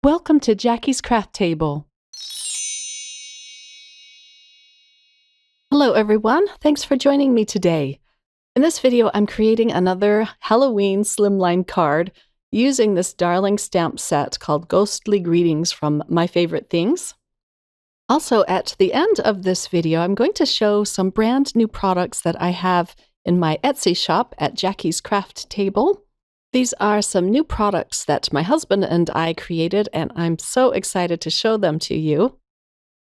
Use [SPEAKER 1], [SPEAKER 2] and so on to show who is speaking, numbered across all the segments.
[SPEAKER 1] Welcome to Jackie's Craft Table. Hello everyone, thanks for joining me today. In this video, I'm creating another Halloween slimline card using this darling stamp set called Ghostly Greetings from My Favorite Things. Also, at the end of this video, I'm going to show some brand new products that I have in my Etsy shop at Jackie's Craft Table. These are some new products that my husband and I created, and I'm so excited to show them to you.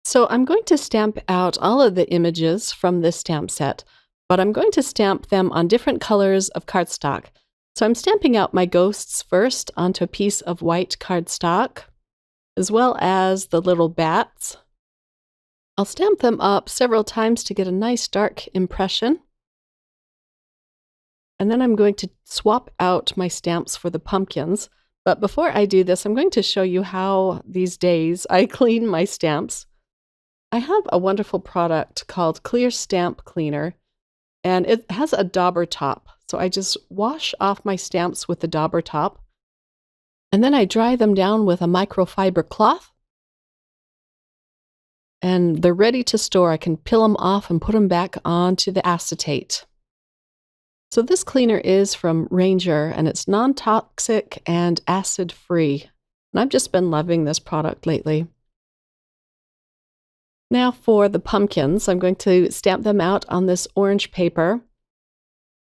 [SPEAKER 1] So I'm going to stamp out all of the images from this stamp set, but I'm going to stamp them on different colors of cardstock. So I'm stamping out my ghosts first onto a piece of white cardstock, as well as the little bats. I'll stamp them up several times to get a nice dark impression. And then I'm going to swap out my stamps for the pumpkins. But before I do this, I'm going to show you how these days I clean my stamps. I have a wonderful product called Clear Stamp Cleaner, and it has a dauber top. So I just wash off my stamps with the dauber top, and then I dry them down with a microfiber cloth. And they're ready to store. I can peel them off and put them back onto the acetate. So this cleaner is from Ranger, and it's non-toxic and acid-free. And I've just been loving this product lately. Now for the pumpkins, I'm going to stamp them out on this orange paper.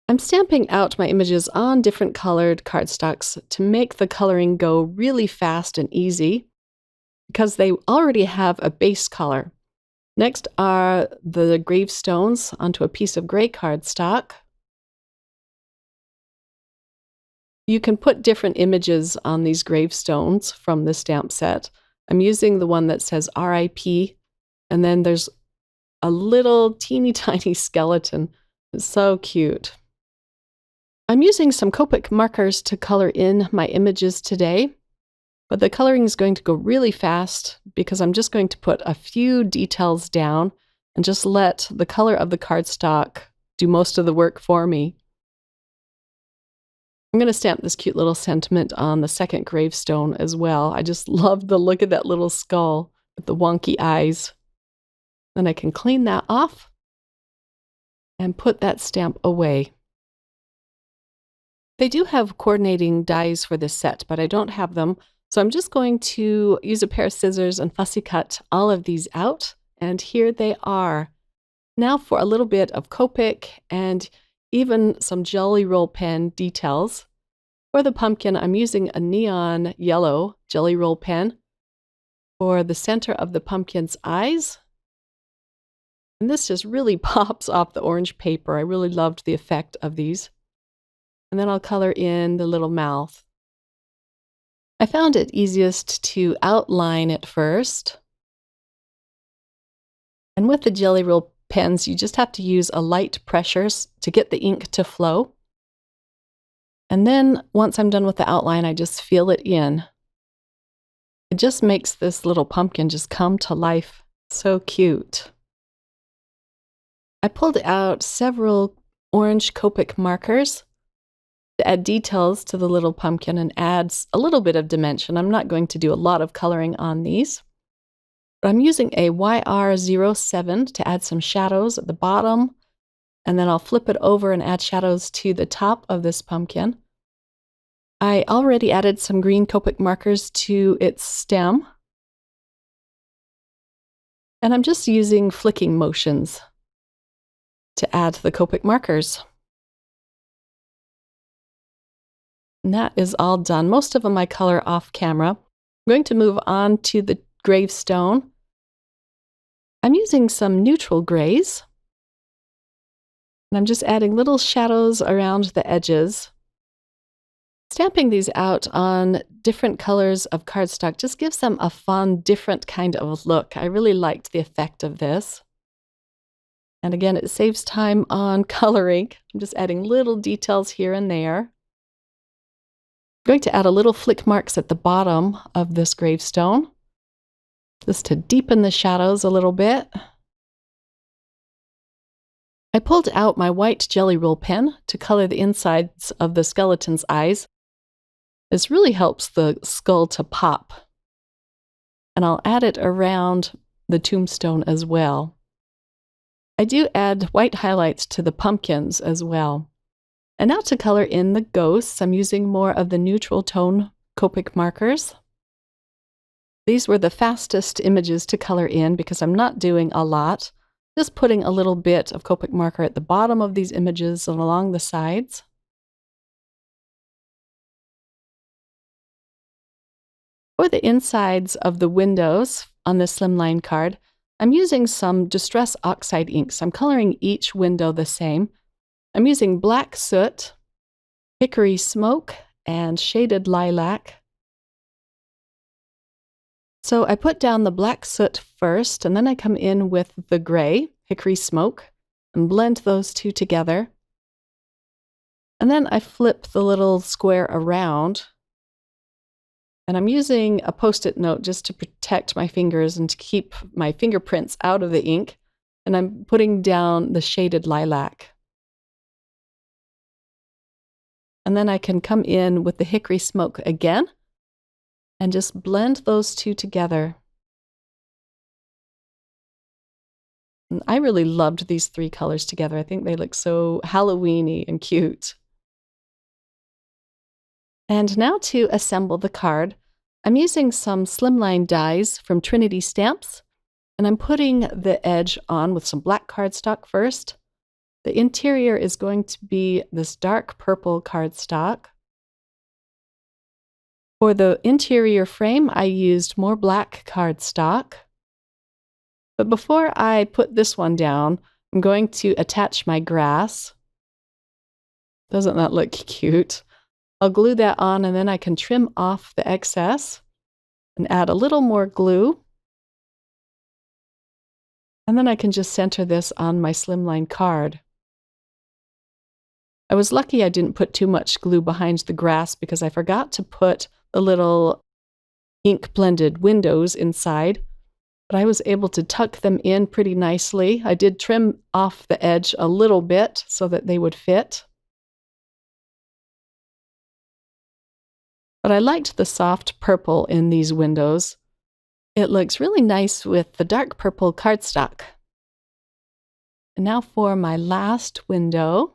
[SPEAKER 1] I'm stamping out my images on different colored cardstocks to make the coloring go really fast and easy, because they already have a base color. Next are the gravestones onto a piece of gray cardstock. You can put different images on these gravestones from the stamp set. I'm using the one that says RIP, and then there's a little teeny tiny skeleton. It's so cute. I'm using some Copic markers to color in my images today, but the coloring is going to go really fast because I'm just going to put a few details down and just let the color of the cardstock do most of the work for me. I'm going to stamp this cute little sentiment on the second gravestone as well. I just love the look of that little skull with the wonky eyes. Then I can clean that off and put that stamp away. They do have coordinating dies for this set, but I don't have them. So I'm just going to use a pair of scissors and fussy cut all of these out. And here they are. Now for a little bit of Copic and even some Jelly Roll pen details. For the pumpkin, I'm using a neon yellow Jelly Roll pen for the center of the pumpkin's eyes. And this just really pops off the orange paper. I really loved the effect of these. And then I'll color in the little mouth. I found it easiest to outline it first. And with the Jelly Roll pens, you just have to use a light pressure to get the ink to flow. And then once I'm done with the outline, I just fill it in. It just makes this little pumpkin just come to life. So cute. I pulled out several orange Copic markers to add details to the little pumpkin and adds a little bit of dimension. I'm not going to do a lot of coloring on these. I'm using a YR07 to add some shadows at the bottom, and then I'll flip it over and add shadows to the top of this pumpkin. I already added some green Copic markers to its stem, and I'm just using flicking motions to add the Copic markers. And that is all done. Most of them I color off camera. I'm going to move on to the gravestone. I'm using some neutral grays, and I'm just adding little shadows around the edges. Stamping these out on different colors of cardstock just gives them a fun, different kind of look. I really liked the effect of this. And again, it saves time on coloring. I'm just adding little details here and there. I'm going to add a little flick marks at the bottom of this gravestone, just to deepen the shadows a little bit. I pulled out my white Jelly Roll pen to color the insides of the skeleton's eyes. This really helps the skull to pop. and I'll add it around the tombstone as well. I do add white highlights to the pumpkins as well. And now to color in the ghosts, I'm using more of the neutral tone Copic markers. These were the fastest images to color in because I'm not doing a lot, just putting a little bit of Copic marker at the bottom of these images and along the sides. For the insides of the windows on this Slimline card, I'm using some Distress Oxide inks. I'm coloring each window the same. I'm using Black Soot, Hickory Smoke, and Shaded Lilac. So I put down the Black Soot first, and then I come in with the gray, Hickory Smoke, and blend those two together. And then I flip the little square around, and I'm using a Post-it note just to protect my fingers and to keep my fingerprints out of the ink, and I'm putting down the Shaded Lilac. And then I can come in with the Hickory Smoke again, and just blend those two together. And I really loved these three colors together. I think they look so Halloween-y and cute. And now to assemble the card, I'm using some Slimline dies from Trinity Stamps, and I'm putting the edge on with some black cardstock first. The interior is going to be this dark purple cardstock. For the interior frame, I used more black cardstock. But before I put this one down, I'm going to attach my grass. Doesn't that look cute? I'll glue that on, and then I can trim off the excess and add a little more glue. And then I can just center this on my Slimline card. I was lucky I didn't put too much glue behind the grass because I forgot to put the little ink blended windows inside, but I was able to tuck them in pretty nicely. I did trim off the edge a little bit so that they would fit. But I liked the soft purple in these windows. It looks really nice with the dark purple cardstock. And now for my last window.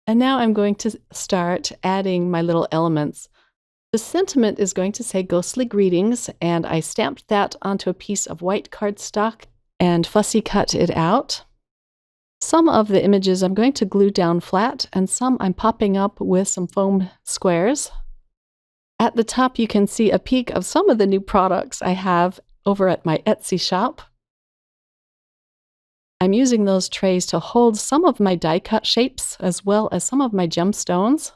[SPEAKER 1] And now I'm going to start adding my little elements. The sentiment is going to say Ghostly Greetings, and I stamped that onto a piece of white cardstock and fussy cut it out. Some of the images I'm going to glue down flat, and some I'm popping up with some foam squares. At the top, you can see a peek of some of the new products I have over at my Etsy shop. I'm using those trays to hold some of my die-cut shapes as well as some of my gemstones.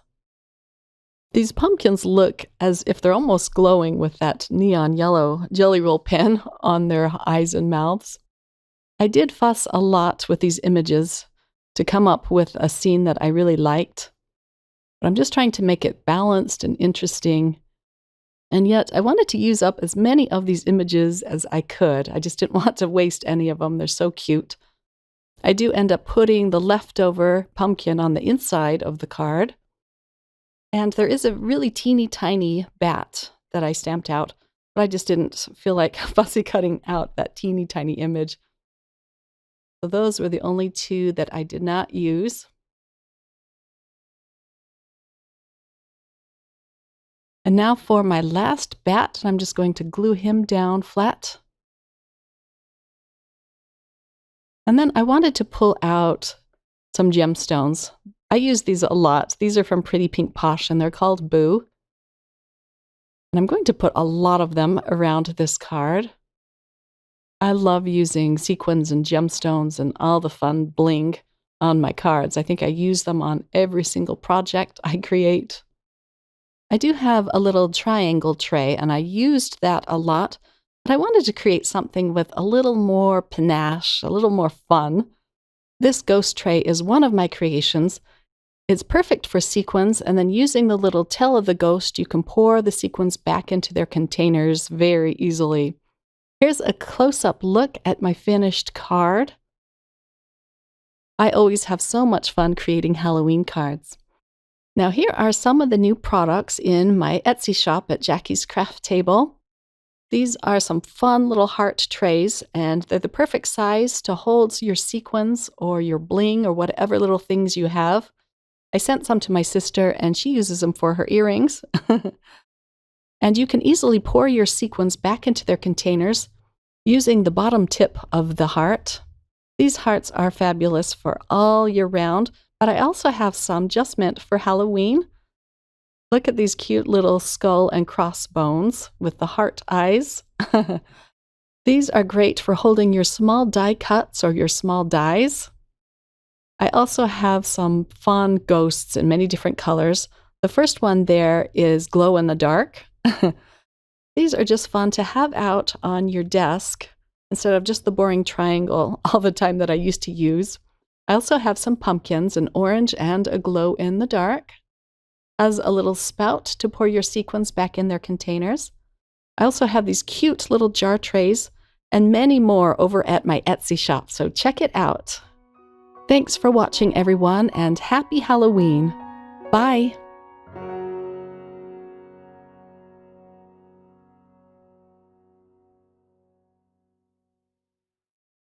[SPEAKER 1] These pumpkins look as if they're almost glowing with that neon yellow Jelly Roll pen on their eyes and mouths. I did fuss a lot with these images to come up with a scene that I really liked. But I'm just trying to make it balanced and interesting. And yet I wanted to use up as many of these images as I could. I just didn't want to waste any of them. They're so cute. I do end up putting the leftover pumpkin on the inside of the card. And there is a really teeny tiny bat that I stamped out, but I just didn't feel like fussy cutting out that teeny tiny image. So those were the only two that I did not use. And now for my last bat, I'm just going to glue him down flat. And then I wanted to pull out some gemstones. I use these a lot. These are from Pretty Pink Posh, and they're called Boo. And I'm going to put a lot of them around this card. I love using sequins and gemstones and all the fun bling on my cards. I think I use them on every single project I create. I do have a little triangle tray, and I used that a lot, but I wanted to create something with a little more panache, a little more fun. This ghost tray is one of my creations. It's perfect for sequins, and then using the little tail of the ghost, you can pour the sequins back into their containers very easily. Here's a close-up look at my finished card. I always have so much fun creating Halloween cards. Now here are some of the new products in my Etsy shop at Jackie's Craft Table. These are some fun little heart trays, and they're the perfect size to hold your sequins or your bling or whatever little things you have. I sent some to my sister, and she uses them for her earrings. And you can easily pour your sequins back into their containers using the bottom tip of the heart. These hearts are fabulous for all year round, but I also have some just meant for Halloween. Look at these cute little skull and crossbones with the heart eyes. These are great for holding your small die cuts or your small dies. I also have some fun ghosts in many different colors. The first one there is glow in the dark. These are just fun to have out on your desk instead of just the boring triangle all the time that I used to use. I also have some pumpkins, an orange and a glow in the dark, as a little spout to pour your sequins back in their containers. I also have these cute little jar trays and many more over at my Etsy shop, so check it out. Thanks for watching, everyone, and happy Halloween. Bye!